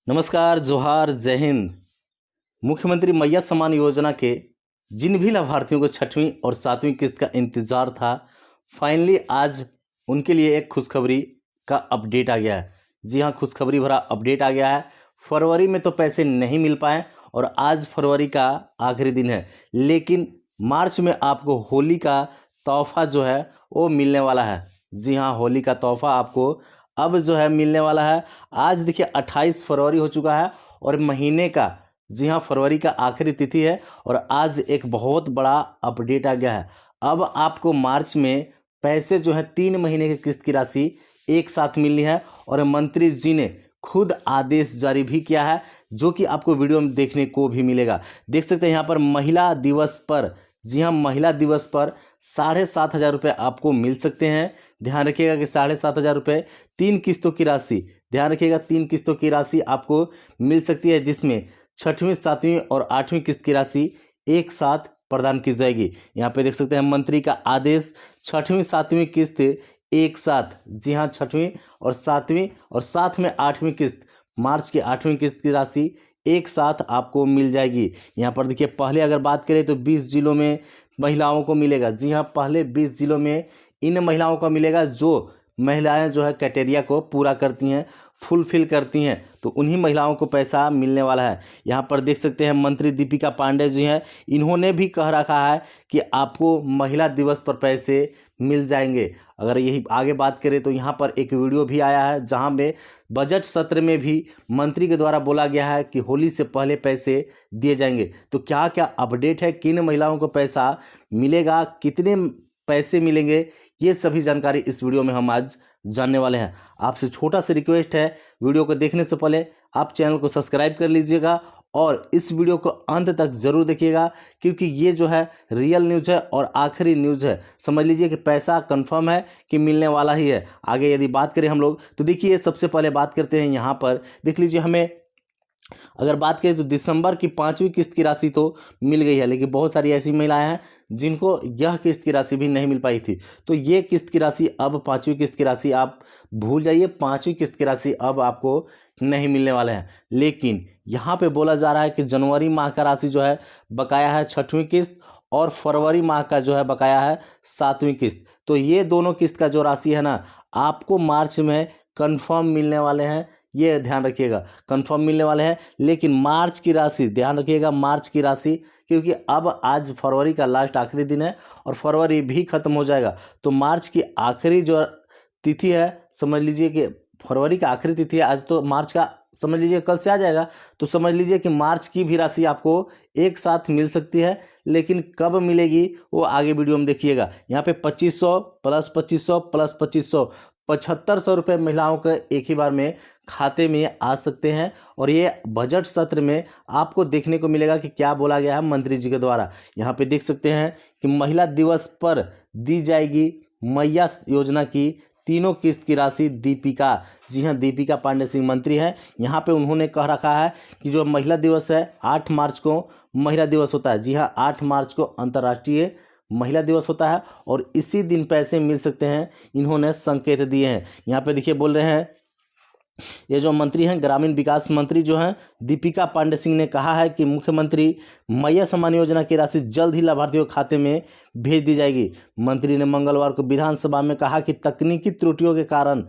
नमस्कार, जोहार, जय हिंद। मुख्यमंत्री मैया सम्मान योजना के जिन भी लाभार्थियों को छठवीं और सातवीं किस्त का इंतज़ार था, फाइनली आज उनके लिए एक खुशखबरी का अपडेट आ गया है। जी हाँ, खुशखबरी भरा अपडेट आ गया है। फरवरी में तो पैसे नहीं मिल पाए और आज फरवरी का आखिरी दिन है, लेकिन मार्च में आपको होली का तोहफ़ा जो है वो मिलने वाला है। जी हाँ, होली का तोहफ़ा आपको अब जो है मिलने वाला है। आज देखिए 28 फरवरी हो चुका है और महीने का, जी हाँ, फरवरी का आखिरी तिथि है और आज एक बहुत बड़ा अपडेट आ गया है। अब आपको मार्च में पैसे जो है 3 महीने की किस्त की राशि एक साथ मिलनी है और मंत्री जी ने खुद आदेश जारी भी किया है, जो कि आपको वीडियो में देखने को भी मिलेगा। देख सकते हैं यहाँ पर महिला दिवस पर, जी हाँ, महिला दिवस पर 7,500 रुपये आपको मिल सकते हैं। ध्यान रखिएगा कि 7,500 रुपये 3 किस्तों की राशि, ध्यान रखिएगा 3 किस्तों की राशि आपको मिल सकती है, जिसमें छठवीं, सातवीं और आठवीं किस्त की राशि एक साथ प्रदान की जाएगी। यहाँ पे देख सकते हैं मंत्री का आदेश, छठवीं सातवीं किस्त एक साथ, जी हाँ, छठवीं और सातवीं और साथ में आठवीं किस्त, मार्च की आठवीं किस्त की राशि एक साथ आपको मिल जाएगी। यहाँ पर देखिए, पहले अगर बात करें तो 20 जिलों में महिलाओं को मिलेगा। जी हाँ, पहले 20 जिलों में इन महिलाओं को मिलेगा जो महिलाएं जो है क्राइटेरिया को पूरा करती हैं, फुलफिल करती हैं, तो उन्हीं महिलाओं को पैसा मिलने वाला है। यहाँ पर देख सकते हैं मंत्री दीपिका पांडे जी हैं, इन्होंने भी कह रखा है कि आपको महिला दिवस पर पैसे मिल जाएंगे। अगर यही आगे बात करें तो यहाँ पर एक वीडियो भी आया है, जहाँ में बजट सत्र में भी मंत्री के द्वारा बोला गया है कि होली से पहले पैसे दिए जाएंगे। तो क्या क्या अपडेट है, किन महिलाओं को पैसा मिलेगा, कितने पैसे मिलेंगे, ये सभी जानकारी इस वीडियो में हम आज जानने वाले हैं। आपसे छोटा सा रिक्वेस्ट है, वीडियो को देखने से पहले आप चैनल को सब्सक्राइब कर लीजिएगा और इस वीडियो को अंत तक ज़रूर देखिएगा, क्योंकि ये जो है रियल न्यूज़ है और आखिरी न्यूज़ है। समझ लीजिए कि पैसा कंफर्म है कि मिलने वाला ही है। आगे यदि बात करें हम लोग तो देखिए, सबसे पहले बात करते हैं, यहाँ पर देख लीजिए, हमें अगर बात करें तो दिसंबर की 5वीं किस्त की राशि तो मिल गई है, लेकिन बहुत सारी ऐसी महिलाएं हैं जिनको यह किस्त की राशि भी नहीं मिल पाई थी। तो ये किस्त की राशि, अब 5वीं किस्त की राशि आप भूल जाइए, 5वीं किस्त की राशि अब आपको नहीं मिलने वाले हैं। लेकिन यहाँ पे बोला जा रहा है कि जनवरी माह का राशि जो है बकाया है 6वीं किस्त और फरवरी माह का जो है बकाया है 7वीं किस्त। तो ये दोनों किस्त का जो राशि है ना, आपको मार्च में कन्फर्म मिलने वाले हैं। ये ध्यान रखिएगा, कंफर्म मिलने वाले हैं। लेकिन मार्च की राशि ध्यान रखिएगा, मार्च की राशि, क्योंकि अब आज फरवरी का लास्ट आखिरी दिन है और फरवरी भी खत्म हो जाएगा। तो मार्च की आखिरी जो तिथि है, समझ लीजिए कि फरवरी का आखिरी तिथि है आज, तो मार्च का समझ लीजिए कल से आ जाएगा। तो समझ लीजिए कि मार्च की भी राशि आपको एक साथ मिल सकती है, लेकिन कब मिलेगी वो आगे वीडियो में देखिएगा। यहाँ पे 2500 प्लस 2500 प्लस 2500, 7500 रुपये महिलाओं के एक ही बार में खाते में आ सकते हैं। और ये बजट सत्र में आपको देखने को मिलेगा कि क्या बोला गया है मंत्री जी के द्वारा। यहाँ पे देख सकते हैं कि महिला दिवस पर दी जाएगी मैया योजना की तीनों किस्त की राशि। दीपिका, जी हाँ, दीपिका पांडे सिंह मंत्री हैं। यहाँ पे उन्होंने कह रखा है कि जो महिला दिवस है 8 मार्च को महिला दिवस होता है। जी हाँ, 8 मार्च को अंतर्राष्ट्रीय महिला दिवस होता है और इसी दिन पैसे मिल सकते हैं, इन्होंने संकेत दिए हैं। यहाँ पे देखिए, बोल रहे हैं, ये जो मंत्री हैं, ग्रामीण विकास मंत्री जो हैं दीपिका पांडे सिंह ने कहा है कि मुख्यमंत्री मैया सम्मान योजना की राशि जल्द ही लाभार्थियों के खाते में भेज दी जाएगी। मंत्री ने मंगलवार को विधानसभा में कहा कि तकनीकी त्रुटियों के कारण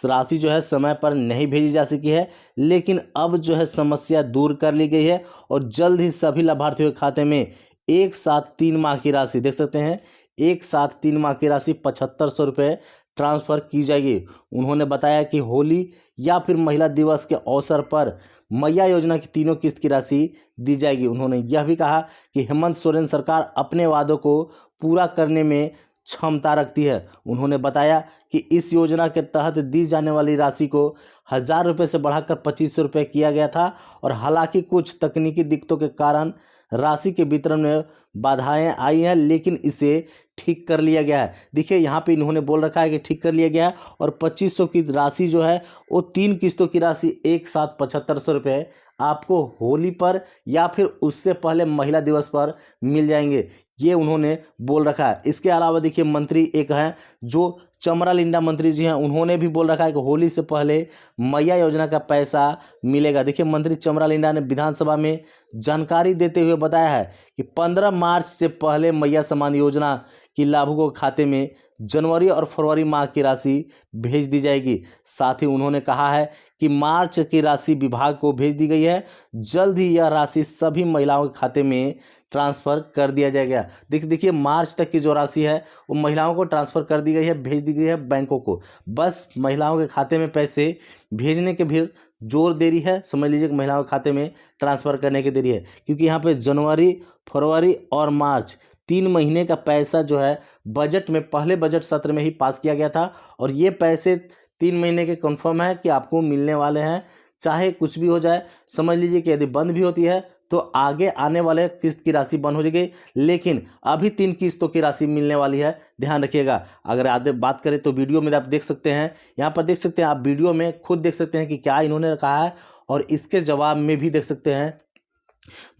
राशि जो है समय पर नहीं भेजी जा सकी है, लेकिन अब जो है समस्या दूर कर ली गई है और जल्द ही सभी लाभार्थियों के खाते में एक साथ 3 माह की राशि, देख सकते हैं, एक साथ 3 माह की राशि 7500 रुपये ट्रांसफ़र की जाएगी। उन्होंने बताया कि होली या फिर महिला दिवस के अवसर पर मैया योजना की तीनों किस्त की राशि दी जाएगी। उन्होंने यह भी कहा कि हेमंत सोरेन सरकार अपने वादों को पूरा करने में क्षमता रखती है। उन्होंने बताया कि इस योजना के तहत दी जाने वाली राशि को 1000 रुपये से बढ़ाकर 2500 रुपये किया गया था और हालांकि कुछ तकनीकी दिक्कतों के कारण राशि के वितरण में बाधाएं आई हैं, लेकिन इसे ठीक कर लिया गया है। देखिए, यहाँ पे इन्होंने बोल रखा है कि ठीक कर लिया गया है और 2500 की राशि जो है वो 3 किस्तों की राशि एक साथ 7500 रुपये आपको होली पर या फिर उससे पहले महिला दिवस पर मिल जाएंगे। ये उन्होंने बोल रखा है। इसके अलावा देखिए मंत्री एक हैं जो चमरा लिंडा मंत्री जी हैं, उन्होंने भी बोल रखा है कि होली से पहले मैया योजना का पैसा मिलेगा। देखिए मंत्री चमरा लिंडा ने विधानसभा में जानकारी देते हुए बताया है कि 15 मार्च से पहले मैया सम्मान योजना की लाभुकों के खाते में जनवरी और फरवरी माह की राशि भेज दी जाएगी। साथ ही उन्होंने कहा है कि मार्च की राशि विभाग को भेज दी गई है, जल्द ही यह राशि सभी महिलाओं के खाते में ट्रांसफ़र कर दिया जाएगा। देखिए मार्च तक की जो राशि है वो महिलाओं को ट्रांसफ़र कर दी गई है, भेज दी गई है बैंकों को। बस महिलाओं के खाते में पैसे भेजने के भी जोर देरी है, समझ लीजिए कि महिलाओं के खाते में ट्रांसफ़र करने की देरी है, क्योंकि यहाँ पे जनवरी, फरवरी और मार्च 3 महीने का पैसा जो है बजट में पहले बजट सत्र में ही पास किया गया था और ये पैसे 3 महीने के कन्फर्म है कि आपको मिलने वाले हैं, चाहे कुछ भी हो जाए। समझ लीजिए कि यदि बंद भी होती है तो आगे आने वाले किस्त की राशि बंद हो जाएगी, लेकिन अभी 3 किस्तों की राशि मिलने वाली है, ध्यान रखिएगा। अगर आगे बात करें तो वीडियो में आप देख सकते हैं, यहाँ पर देख सकते हैं आप, वीडियो में खुद देख सकते हैं कि क्या इन्होंने कहा है और इसके जवाब में भी देख सकते हैं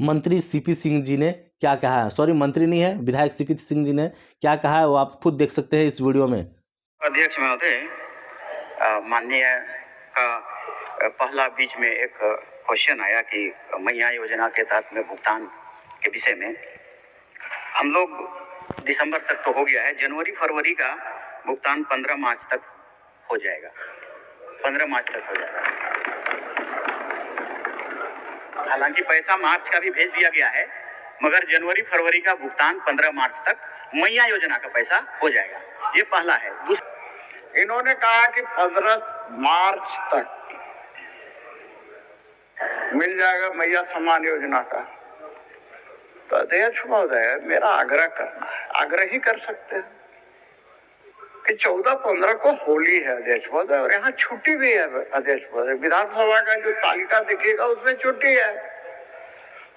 मंत्री सीपी सिंह जी ने क्या कहा है। सॉरी, मंत्री नहीं है, विधायक सीपी सिंह जी ने क्या कहा है वो आप खुद देख सकते हैं इस वीडियो में। अध्यक्ष महोदय, माननीय का पहला बीच में एक क्वेश्चन आया कि मैया योजना के तहत में भुगतान के विषय में हम लोग दिसंबर तक तो हो गया है, जनवरी फरवरी का भुगतान 15 मार्च तक हो जाएगा, 15 मार्च तक हो जाएगा। हालांकि पैसा मार्च का भी भेज दिया गया है, मगर जनवरी फरवरी का भुगतान 15 मार्च तक मैया योजना का पैसा हो जाएगा। ये पहला है। इन्होंने कहा कि 15 मार्च तक मिल जाएगा मैया सम्मान योजना का। तो अध्यक्ष महोदय, मेरा आग्रह करना है, आग्रह ही कर सकते हैं कि 14-15 को होली है अध्यक्ष महोदय, और यहाँ छुट्टी भी है अध्यक्ष महोदय। विधानसभा का जो तालिका देखिएगा उसमें छुट्टी है,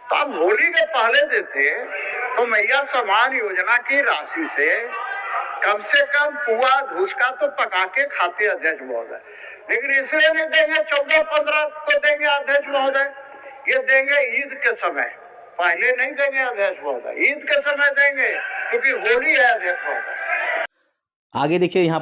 तो आप होली के पहले देते तो मैया सम्मान योजना की राशि से कम पुआ धुसका तो पका के खाते अध्यक्ष महोदय। लेकिन इसलिए नहीं देंगे 14-15 को देंगे अध्यक्ष महोदय, ये देंगे ईद के समय, पहले नहीं देंगे अध्यक्ष महोदय, ईद के समय देंगे क्योंकि होली है अध्यक्ष महोदय। आगे देखिए यहाँ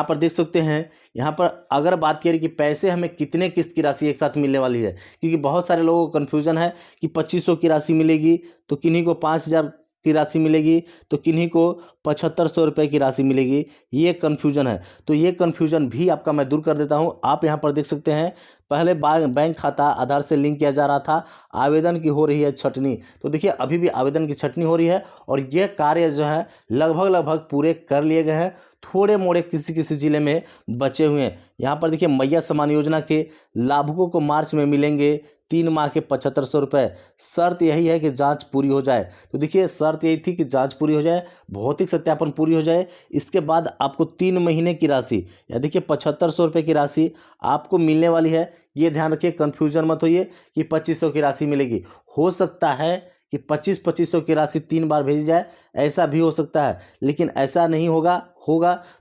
पर देख सकते हैं, यहाँ पर अगर बात करें कि पैसे हमें कितने किस्त की राशि एक साथ मिलने वाली है, क्योंकि बहुत सारे लोगों को कन्फ्यूजन है कि 2500 की राशि मिलेगी तो किन्हीं को 5000 की राशि मिलेगी तो किन्हीं को 7500 रुपये की राशि मिलेगी, ये कन्फ्यूजन है। तो ये कन्फ्यूजन भी आपका मैं दूर कर देता हूँ। आप यहाँ पर देख सकते हैं पहले बैंक खाता आधार से लिंक किया जा रहा था, आवेदन की हो रही है छटनी। तो देखिए अभी भी आवेदन की छटनी हो रही है और ये कार्य जो है लगभग पूरे कर लिए गए हैं, थोड़े मोड़े किसी ज़िले में बचे हुए हैं। यहाँ पर देखिए मैया सम्मान योजना के लाभुकों को मार्च में मिलेंगे 3 माह के 7500 रुपये। शर्त यही है कि जांच पूरी हो जाए। तो देखिए शर्त यही थी कि जांच पूरी हो जाए, भौतिक सत्यापन पूरी हो जाए, इसके बाद आपको 3 महीने की राशि या देखिए 7500 रुपये की राशि आपको मिलने वाली है। ये ध्यान रखिए, कन्फ्यूजन मत होइए कि 2500 की राशि मिलेगी। हो सकता है कि 2500 की राशि 3 बार भेजी जाए, ऐसा भी हो सकता है, लेकिन ऐसा नहीं होगा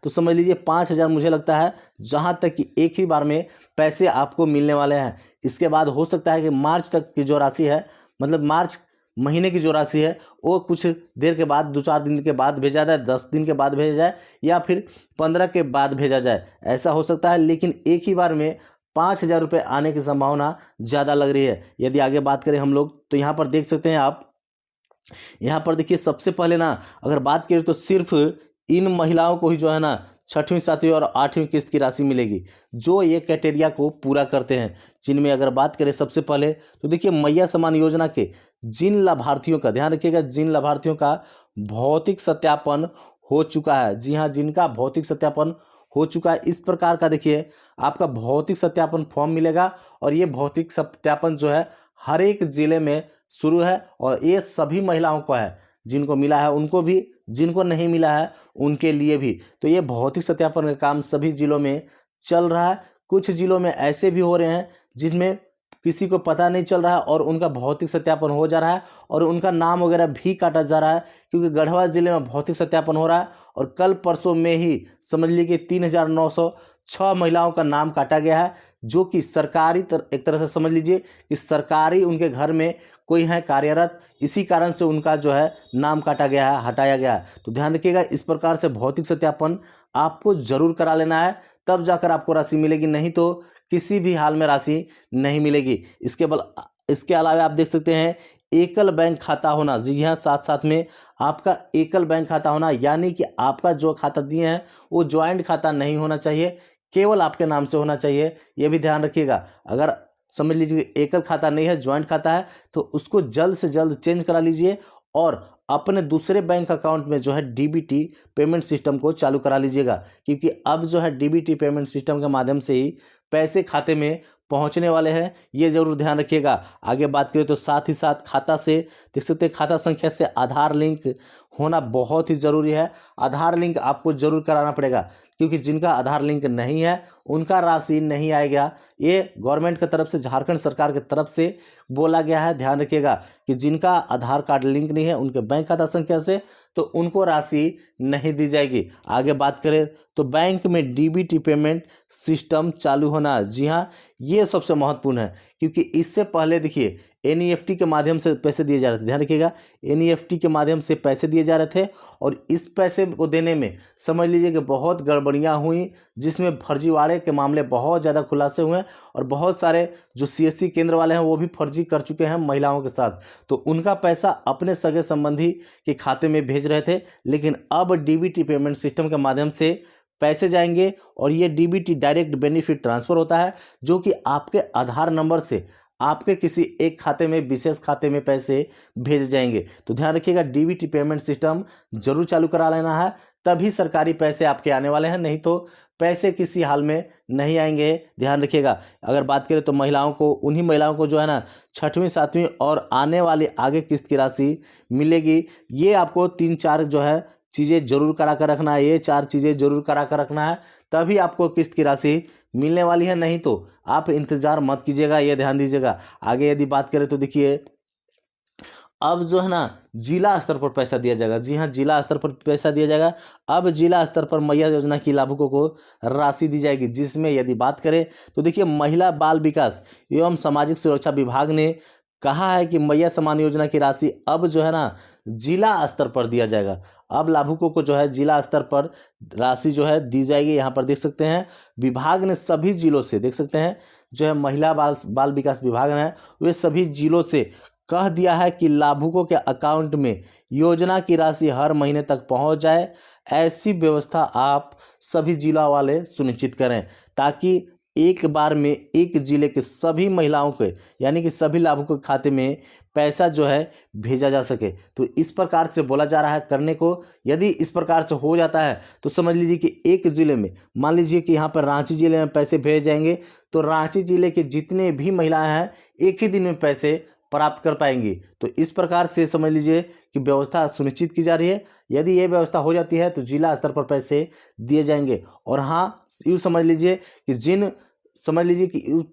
तो समझ लीजिए 5000 मुझे लगता है जहां तक कि एक ही बार में पैसे आपको मिलने वाले हैं। इसके बाद हो सकता है कि मार्च तक की जो राशि है, मतलब मार्च महीने की जो राशि है वो कुछ देर के बाद 2-4 दिन के बाद भेजा जाए, 10 दिन के बाद भेजा जाए या फिर 15 के बाद भेजा जाए, ऐसा हो सकता है। लेकिन एक ही बार में 5000 रुपये आने की संभावना ज़्यादा लग रही है। यदि आगे बात करें हम लोग तो यहाँ पर देख सकते हैं आप, यहाँ पर देखिए सबसे पहले ना अगर बात करें तो सिर्फ इन महिलाओं को ही जो है ना 6वीं 7वीं और 8वीं किस्त की राशि मिलेगी जो ये क्राइटेरिया को पूरा करते हैं। जिनमें अगर बात करें सबसे पहले तो देखिए मैया सम्मान योजना के जिन लाभार्थियों का, ध्यान रखिएगा, जिन लाभार्थियों का भौतिक सत्यापन हो चुका है, जी हाँ, जिनका भौतिक सत्यापन हो चुका है, इस प्रकार का देखिए आपका भौतिक सत्यापन फॉर्म मिलेगा और ये भौतिक सत्यापन जो है हर एक ज़िले में शुरू है और ये सभी महिलाओं को है, जिनको मिला है उनको भी, जिनको नहीं मिला है उनके लिए भी। तो ये भौतिक सत्यापन का काम सभी ज़िलों में चल रहा है। कुछ ज़िलों में ऐसे भी हो रहे हैं जिनमें किसी को पता नहीं चल रहा है और उनका भौतिक सत्यापन हो जा रहा है और उनका नाम वगैरह भी काटा जा रहा है, क्योंकि गढ़वा ज़िले में भौतिक सत्यापन हो रहा है और कल परसों में ही समझ लीजिए कि 3906 महिलाओं का नाम काटा गया है, जो कि सरकारी एक तरह से समझ लीजिए कि सरकारी उनके घर में कोई है कार्यरत, इसी कारण से उनका जो है नाम काटा गया है, हटाया गया है। तो ध्यान रखिएगा, इस प्रकार से भौतिक सत्यापन आपको जरूर करा लेना है, तब जाकर आपको राशि मिलेगी, नहीं तो किसी भी हाल में राशि नहीं मिलेगी। इसके अलावा आप देख सकते हैं एकल बैंक खाता होना। जी हाँ, साथ साथ में आपका एकल बैंक खाता होना, यानी कि आपका जो खाता दिए हैं वो ज्वाइंट खाता नहीं होना चाहिए, केवल आपके नाम से होना चाहिए। ये भी ध्यान रखिएगा। अगर समझ लीजिए एकल खाता नहीं है, ज्वाइंट खाता है, तो उसको जल्द से जल्द चेंज करा लीजिए और अपने दूसरे बैंक अकाउंट में जो है डीबीटी पेमेंट सिस्टम को चालू करा लीजिएगा, क्योंकि अब जो है डीबीटी पेमेंट सिस्टम के माध्यम से ही पैसे खाते में पहुंचने वाले हैं, ये जरूर ध्यान रखिएगा। आगे बात करें तो साथ ही साथ खाता से देख सकते हैं, खाता संख्या से आधार लिंक होना बहुत ही ज़रूरी है। आधार लिंक आपको जरूर कराना पड़ेगा, क्योंकि जिनका आधार लिंक नहीं है उनका राशि नहीं आएगा। ये गवर्नमेंट की तरफ से, झारखंड सरकार की तरफ से बोला गया है। ध्यान रखिएगा कि जिनका आधार कार्ड लिंक नहीं है उनके बैंक खाता संख्या से, तो उनको राशि नहीं दी जाएगी। आगे बात करें तो बैंक में डीबीटी पेमेंट सिस्टम चालू होना, जी हाँ, ये सबसे महत्वपूर्ण है, क्योंकि इससे पहले देखिए एनईएफटी के माध्यम से पैसे दिए जा रहे थे। ध्यान रखिएगा, एनईएफटी के माध्यम से पैसे दिए जा रहे थे और इस पैसे को देने में समझ लीजिए कि बहुत गड़बड़ियाँ हुई, जिसमें फर्जीवाड़े के मामले बहुत ज़्यादा खुलासे हुए और बहुत सारे जो सीएससी केंद्र वाले हैं वो भी फर्जी कर चुके हैं महिलाओं के साथ। तो उनका पैसा अपने सगे संबंधी के खाते में भेज रहे थे, लेकिन अब डीबीटी पेमेंट सिस्टम के माध्यम से पैसे जाएंगे और ये डीबीटी डायरेक्ट बेनिफिट ट्रांसफ़र होता है, जो कि आपके आधार नंबर से आपके किसी एक खाते में, विशेष खाते में पैसे भेज जाएंगे। तो ध्यान रखिएगा, डीबीटी पेमेंट सिस्टम जरूर चालू करा लेना है, तभी सरकारी पैसे आपके आने वाले हैं, नहीं तो पैसे किसी हाल में नहीं आएंगे। ध्यान रखिएगा। अगर बात करें तो महिलाओं को, उन्हीं महिलाओं को जो है ना 6वीं 7वीं और आने वाली आगे किस्त की राशि मिलेगी। ये आपको 3-4 जो है चीज़ें जरूर करा कर रखना है, ये 4 चीज़ें जरूर करा कर रखना है, तभी आपको किस्त की राशि मिलने वाली है, नहीं तो आप इंतज़ार मत कीजिएगा, ये ध्यान दीजिएगा। आगे यदि बात करें तो देखिए अब जो है ना जिला स्तर पर पैसा दिया जाएगा। जी हाँ, जिला स्तर पर पैसा दिया जाएगा। अब जिला स्तर पर मैया योजना की लाभुकों को राशि दी जाएगी, जिसमें यदि बात करें तो देखिए महिला बाल विकास एवं सामाजिक सुरक्षा विभाग ने कहा है कि मैया सम्मान योजना की राशि अब जो है ना जिला स्तर पर दिया जाएगा। अब लाभुकों को जो है जिला स्तर पर राशि जो है दी जाएगी। यहाँ पर देख सकते हैं विभाग ने सभी जिलों से, देख सकते हैं जो है महिला बाल विकास विभाग है, वे सभी जिलों से कह दिया है कि लाभुकों के अकाउंट में योजना की राशि हर महीने तक पहुंच जाए। ऐसी व्यवस्था आप सभी जिला वाले सुनिश्चित करें, ताकि एक बार में एक जिले के सभी महिलाओं के, यानी कि सभी लाभुकों के खाते में पैसा जो है भेजा जा सके। तो इस प्रकार से बोला जा रहा है करने को। यदि इस प्रकार से हो जाता है तो समझ लीजिए कि एक ज़िले में, मान लीजिए कि यहाँ पर रांची ज़िले में पैसे भेजे जाएंगे, तो रांची ज़िले के जितने भी महिलाएं हैं एक ही दिन में पैसे प्राप्त कर पाएंगी। तो इस प्रकार से समझ लीजिए कि व्यवस्था सुनिश्चित की जा रही है। यदि ये व्यवस्था हो जाती है तो जिला स्तर पर पैसे दिए जाएंगे। और हाँ, यूँ समझ लीजिए कि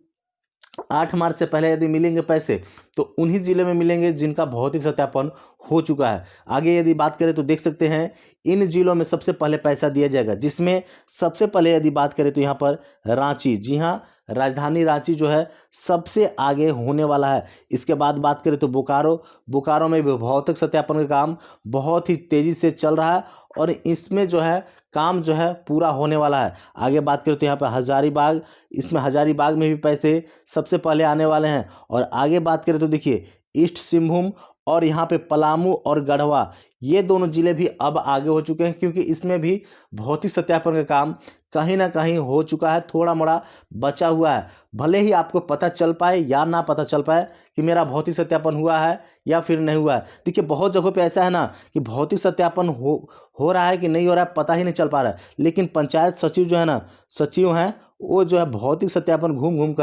8 मार्च से पहले यदि मिलेंगे पैसे तो उन्हीं ज़िले में मिलेंगे जिनका भौतिक सत्यापन हो चुका है। आगे यदि बात करें तो देख सकते हैं इन जिलों में सबसे पहले पैसा दिया जाएगा, जिसमें सबसे पहले यदि बात करें तो यहाँ पर रांची, जी हाँ, राजधानी रांची जो है सबसे आगे होने वाला है। इसके बाद बात करें तो बोकारो में भी भौतिक सत्यापन का काम बहुत ही तेज़ी से चल रहा है और इसमें जो है काम जो है पूरा होने वाला है। आगे बात करें तो यहाँ पर हजारीबाग, इसमें हजारीबाग में भी पैसे सबसे पहले आने वाले हैं। और आगे बात करें तो देखिए ईस्ट सिंहभूम और यहाँ पे पलामू और गढ़वा, ये दोनों ज़िले भी अब आगे हो चुके हैं, क्योंकि इसमें भी भौतिक सत्यापन का काम कहीं ना कहीं हो चुका है, थोड़ा मोड़ा बचा हुआ है। भले ही आपको पता चल पाए या ना पता चल पाए कि मेरा भौतिक सत्यापन हुआ है या फिर नहीं हुआ है। देखिए बहुत जगहों पे ऐसा है ना कि भौतिक सत्यापन हो रहा है कि नहीं हो रहा है, पता ही नहीं चल पा रहा है, लेकिन पंचायत सचिव जो है ना, सचिव हैं, वो जो है भौतिक सत्यापन घूम घूम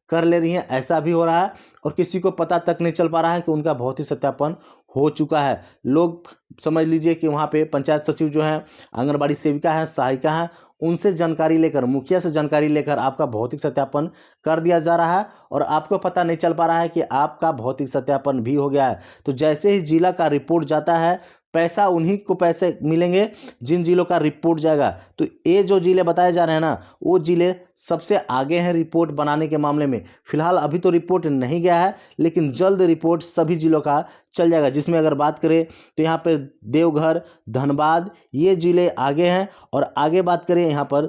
कर ले रही हैं। ऐसा भी हो रहा है और किसी को पता तक नहीं चल पा रहा है कि उनका भौतिक सत्यापन हो चुका है। लोग समझ लीजिए कि वहाँ पे पंचायत सचिव जो हैं, आंगनबाड़ी सेविका हैं, सहायिका हैं, उनसे जानकारी लेकर, मुखिया से जानकारी लेकर आपका भौतिक सत्यापन कर दिया जा रहा है और आपको पता नहीं चल पा रहा है कि आपका भौतिक सत्यापन भी हो गया है। तो जैसे ही जिला का रिपोर्ट जाता है, पैसा उन्हीं को पैसे मिलेंगे जिन जिलों का रिपोर्ट जाएगा। तो ये जो जिले बताए जा रहे हैं ना, वो जिले सबसे आगे हैं रिपोर्ट बनाने के मामले में। फिलहाल अभी तो रिपोर्ट नहीं गया है, लेकिन जल्द रिपोर्ट सभी जिलों का चल जाएगा। जिसमें अगर बात करें तो यहाँ पर देवघर, धनबाद, ये जिले आगे हैं। और आगे बात करें यहाँ पर,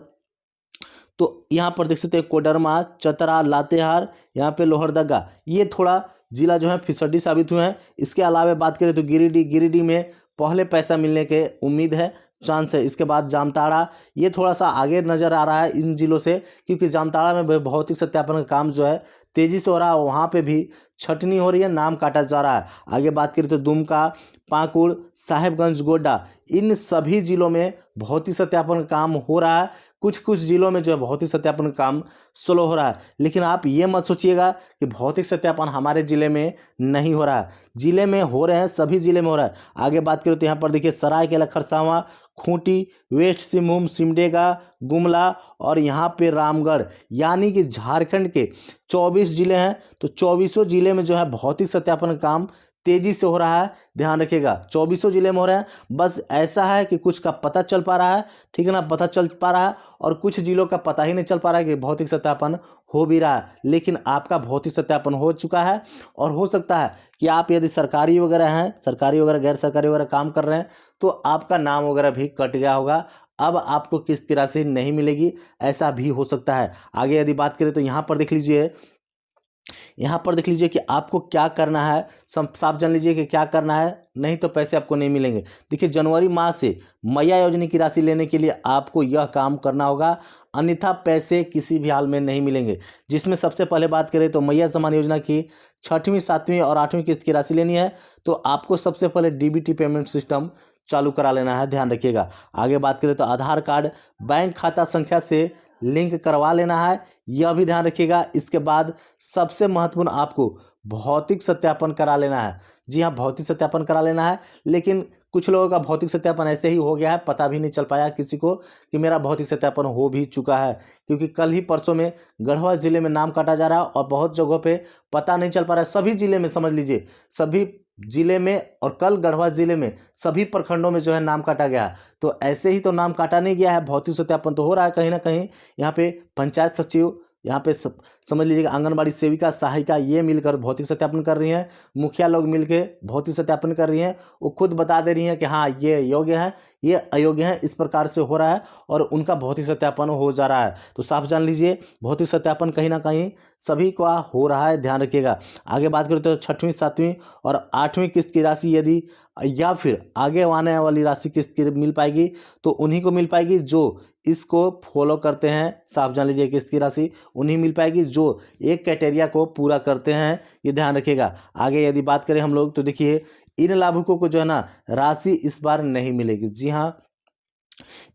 तो यहाँ पर देख सकते हैं कोडरमा, चतरा, लातेहार, यहाँ पे लोहरदगा, ये थोड़ा जिला जो है फिसड्डी साबित हुए हैं। इसके अलावा बात करें तो गिरिडीह में पहले पैसा मिलने के उम्मीद है, चांस है। इसके बाद जामताड़ा, ये थोड़ा सा आगे नज़र आ रहा है इन जिलों से, क्योंकि जामताड़ा में भौतिक सत्यापन का काम जो है तेज़ी से हो रहा है। वहाँ पे भी छटनी हो रही है, नाम काटा जा रहा है। आगे बात करें तो दुमका, पाकुड़, साहेबगंज, गोड्डा, इन सभी जिलों में भौतिक सत्यापन का काम हो रहा है। कुछ कुछ जिलों में जो है भौतिक सत्यापन का काम स्लो हो रहा है। लेकिन आप ये मत सोचिएगा कि भौतिक सत्यापन हमारे ज़िले में नहीं हो रहा है, ज़िले में हो रहे हैं, सभी ज़िले में हो रहा है। आगे बात करें तो यहाँ पर देखिए सरायकेला खरसावां, खूंटी, वेस्ट सिंहभूम, सिमडेगा, गुमला और यहाँ पे रामगढ़, यानी कि झारखंड के 24 जिले हैं। तो 24 जिले में जो है भौतिक सत्यापन का काम तेजी से हो रहा है, ध्यान रखिएगा। 24 जिले में हो रहे हैं। बस ऐसा है कि कुछ का पता चल पा रहा है, ठीक है ना, पता चल पा रहा है, और कुछ जिलों का पता ही नहीं चल पा रहा है कि भौतिक सत्यापन हो भी रहा है। लेकिन आपका भौतिक सत्यापन हो चुका है, और हो सकता है कि आप यदि सरकारी वगैरह हैं, सरकारी वगैरह गैर सरकारी वगैरह काम कर रहे हैं, तो आपका नाम वगैरह भी कट गया होगा, अब आपको किस्त की राशि नहीं मिलेगी, ऐसा भी हो सकता है। आगे यदि बात करें तो यहाँ पर देख लीजिए, यहाँ पर देख लीजिए कि आपको क्या करना है, साफ जान लीजिए कि क्या करना है, नहीं तो पैसे आपको नहीं मिलेंगे। देखिए जनवरी माह से मैया योजना की राशि लेने के लिए आपको यह काम करना होगा, अन्यथा पैसे किसी भी हाल में नहीं मिलेंगे। जिसमें सबसे पहले बात करें तो मैया सम्मान योजना की 6वीं, 7वीं और 8वीं किस्त की राशि लेनी है, तो आपको सबसे पहले डीबीटी पेमेंट सिस्टम चालू करा लेना है, ध्यान रखिएगा। आगे बात करें तो आधार कार्ड बैंक खाता संख्या से लिंक करवा लेना है, यह भी ध्यान रखिएगा। इसके बाद सबसे महत्वपूर्ण आपको भौतिक सत्यापन करा लेना है। जी हाँ, भौतिक सत्यापन करा लेना है। लेकिन कुछ लोगों का भौतिक सत्यापन ऐसे ही हो गया है, पता भी नहीं चल पाया किसी को कि मेरा भौतिक सत्यापन हो भी चुका है, क्योंकि कल ही परसों में गढ़वा ज़िले में नाम काटा जा रहा है और बहुत जगहों पे पता नहीं चल पा रहा है। सभी ज़िले में समझ लीजिए, सभी ज़िले में, और कल गढ़वा ज़िले में सभी प्रखंडों में जो है नाम काटा गया है। तो ऐसे ही तो नाम काटा नहीं गया है, भौतिक सत्यापन तो हो रहा है कहीं ना कहीं। यहाँ पे पंचायत सचिव, यहाँ पे समझ लीजिएगा आंगनबाड़ी सेविका, सहायिका, ये मिलकर भौतिक सत्यापन कर रही हैं। मुखिया लोग मिलके भौतिक सत्यापन कर रही हैं। वो खुद बता दे रही हैं कि हाँ ये योग्य है, ये अयोग्य है, इस प्रकार से हो रहा है, और उनका भौतिक सत्यापन हो जा रहा है। तो साफ जान लीजिए भौतिक सत्यापन कहीं ना कहीं सभी का हो रहा है, ध्यान रखिएगा। आगे बात करें तो 6वीं, 7वीं और 8वीं किस्त की राशि यदि, या फिर आगे आने वाली राशि किस्त की मिल पाएगी तो उन्हीं को मिल पाएगी जो इसको फॉलो करते हैं। साफ जान लीजिए किस्त की राशि उन्हीं मिल पाएगी जो एक क्राइटेरिया को पूरा करते हैं, ये ध्यान रखिएगा। आगे यदि बात करें हम लोग तो देखिए इन लाभुकों को जो है ना राशि इस बार नहीं मिलेगी। जी हाँ,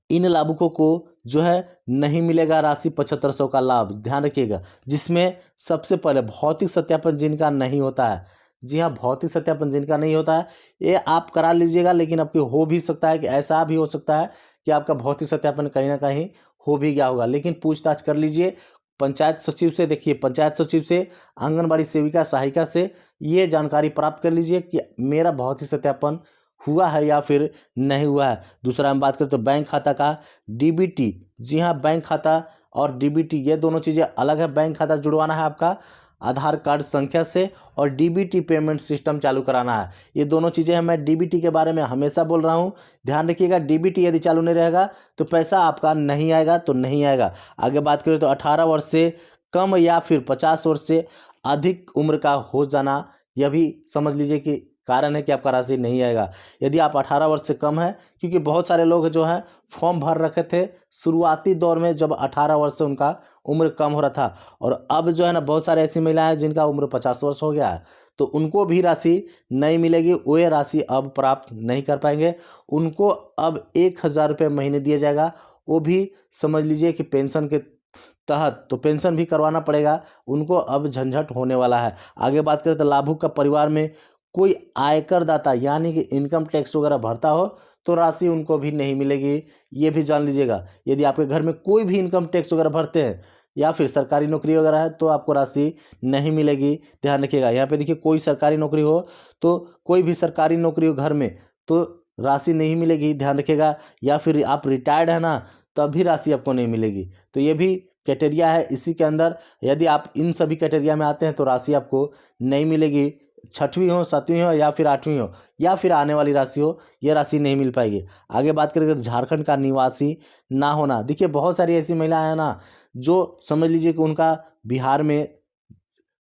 इन लाभुकों को जो है नहीं मिलेगा राशि 7500 का लाभ, ध्यान रखिएगा। जिसमें सबसे पहले भौतिक सत्यापन जिनका नहीं होता है, जी हाँ, भौतिक सत्यापन जिनका नहीं होता है ये आप करा लीजिएगा। लेकिन आपके हो भी सकता है कि ऐसा भी हो सकता है कि आपका भौतिक सत्यापन कहीं ना कहीं हो भी गया होगा, लेकिन पूछताछ कर लीजिए पंचायत सचिव से। देखिए पंचायत सचिव से, आंगनबाड़ी सेविका, सहायिका से ये जानकारी प्राप्त कर लीजिए कि मेरा भौतिक सत्यापन हुआ है या फिर नहीं हुआ है। दूसरा हम बात करें तो बैंक खाता का डीबीटी, जी हाँ, बैंक खाता और डीबीटी ये दोनों चीज़ें अलग है। बैंक खाता जुड़वाना है आपका आधार कार्ड संख्या से, और डीबीटी पेमेंट सिस्टम चालू कराना है। ये दोनों चीज़ें हैं। मैं डीबीटी के बारे में हमेशा बोल रहा हूँ, ध्यान रखिएगा। डीबीटी यदि चालू नहीं रहेगा तो पैसा आपका नहीं आएगा, तो नहीं आएगा। आगे बात करें तो 18 वर्ष से कम या फिर 50 वर्ष से अधिक उम्र का हो जाना, यह भी समझ लीजिए कि कारण है कि आपका राशि नहीं आएगा। यदि आप 18 वर्ष से कम है, क्योंकि बहुत सारे लोग जो हैं फॉर्म भर रखे थे शुरुआती दौर में जब 18 वर्ष से उनका उम्र कम हो रहा था, और अब जो है ना बहुत सारे ऐसी महिलाएं हैं जिनका उम्र 50 वर्ष हो गया है, तो उनको भी राशि नहीं मिलेगी। वो ये राशि अब प्राप्त नहीं कर पाएंगे। उनको अब 1000 रुपये महीने दिया जाएगा, वो भी समझ लीजिए कि पेंशन के तहत, तो पेंशन भी करवाना पड़ेगा उनको, अब झंझट होने वाला है। आगे बात करें तो लाभुक का परिवार में कोई आयकर दाता यानी कि इनकम टैक्स वगैरह भरता हो तो राशि उनको भी नहीं मिलेगी, ये भी जान लीजिएगा। यदि आपके घर में कोई भी इनकम टैक्स वगैरह भरते हैं या फिर सरकारी नौकरी वगैरह है तो आपको राशि नहीं मिलेगी, ध्यान रखिएगा। यहाँ पे देखिए कोई सरकारी नौकरी हो, तो कोई भी सरकारी नौकरी हो घर में, तो राशि नहीं मिलेगी, ध्यान रखिएगा। या फिर आप रिटायर्ड है ना, तब भी राशि आपको नहीं मिलेगी। तो ये भी क्राइटेरिया है इसी के अंदर। यदि आप इन सभी क्राइटेरिया में आते हैं तो राशि आपको नहीं मिलेगी। 6वीं हो, 7वीं हो या फिर 8वीं हो या फिर आने वाली राशि हो, ये राशि नहीं मिल पाएगी। आगे बात करें अगर झारखंड का निवासी ना होना, देखिए बहुत सारी ऐसी महिलाएं हैं ना जो समझ लीजिए कि उनका बिहार में,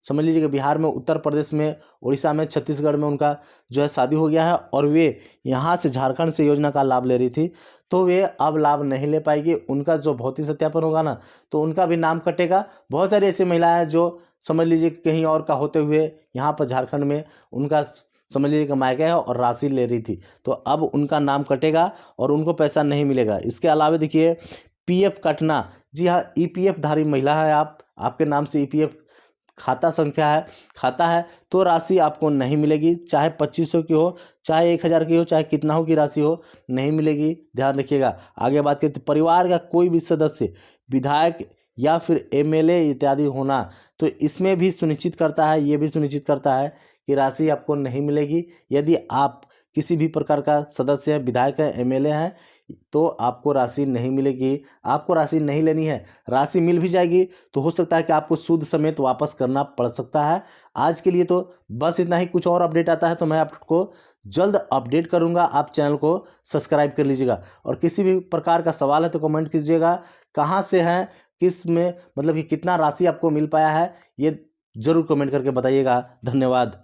समझ लीजिए कि बिहार में, उत्तर प्रदेश में, उड़ीसा में, छत्तीसगढ़ में उनका जो है शादी हो गया है और वे यहाँ से झारखंड से योजना का लाभ ले रही थी, तो वे अब लाभ नहीं ले पाएगी। उनका जो भौतिक सत्यापन होगा ना, तो उनका भी नाम कटेगा। बहुत सारी ऐसी महिलाएं हैं जो समझ लीजिए कि कहीं और का होते हुए यहाँ पर झारखंड में उनका समझ लीजिए कि मायका है और राशि ले रही थी, तो अब उनका नाम कटेगा और उनको पैसा नहीं मिलेगा। इसके अलावा देखिए पीएफ कटना, जी हाँ, ईपीएफ धारी महिला है आप, आपके नाम से ईपीएफ खाता है तो राशि आपको नहीं मिलेगी। चाहे 2500 की हो, चाहे 1000 की हो, चाहे कितना हो की राशि हो, नहीं मिलेगी, ध्यान रखिएगा। आगे बात करते हैं परिवार का कोई भी सदस्य विधायक या फिर एमएलए इत्यादि होना, तो इसमें भी सुनिश्चित करता है, ये भी सुनिश्चित करता है कि राशि आपको नहीं मिलेगी। यदि आप किसी भी प्रकार का सदस्य है, विधायक है, एमएलए है, तो आपको राशि नहीं मिलेगी। आपको राशि नहीं लेनी है। राशि मिल भी जाएगी तो हो सकता है कि आपको सूद समेत वापस करना पड़ सकता है। आज के लिए तो बस इतना ही। कुछ और अपडेट आता है तो मैं आपको जल्द अपडेट करूंगा। आप चैनल को सब्सक्राइब कर लीजिएगा और किसी भी प्रकार का सवाल है तो कमेंट कीजिएगा। कहाँ से हैं, किस में, मतलब कि कितना राशि आपको मिल पाया है, ये ज़रूर कमेंट करके बताइएगा। धन्यवाद।